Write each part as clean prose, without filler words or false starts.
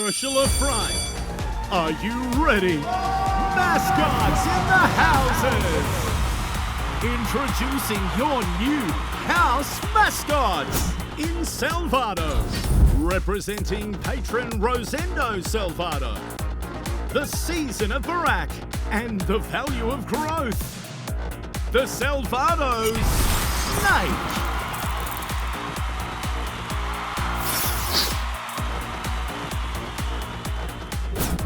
Ursula Frayne. Are you ready? Mascots in the houses! Introducing your new house mascots in Salvado, representing patron Rosendo Salvado. The season of Barack and the value of growth. The Salvado Snake.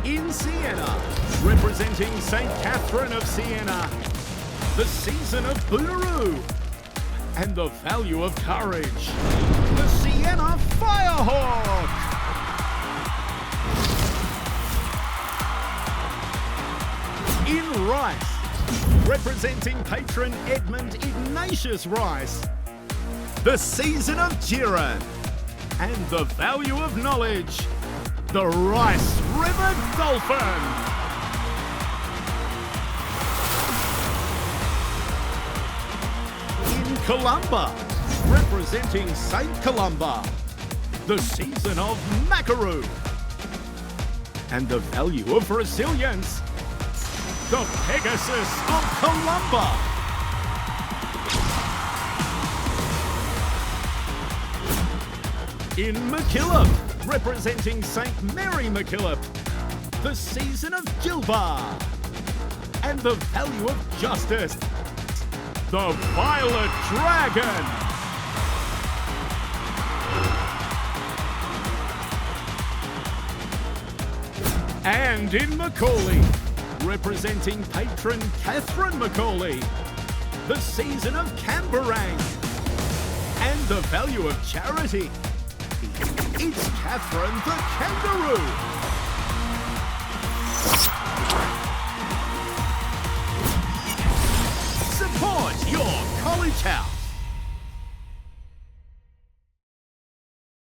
In Siena, representing St. Catherine of Siena, the season of Bootaroo and the value of courage, the Siena Firehawk. In Rice, representing patron Edmund Ignatius Rice, the season of Jiran and the value of knowledge, the Rice River Dolphin. In Columba, representing St. Columba, the season of Macaroo and the value of resilience, the Pegasus of Columba. In McKillop, representing St. Mary McKillop, the season of Gilbar and the value of justice, the Violet Dragon. And in Macaulay, representing patron Catherine Macaulay, the season of Camberang and the value of charity, it's Catherine the Kangaroo. Support your college house.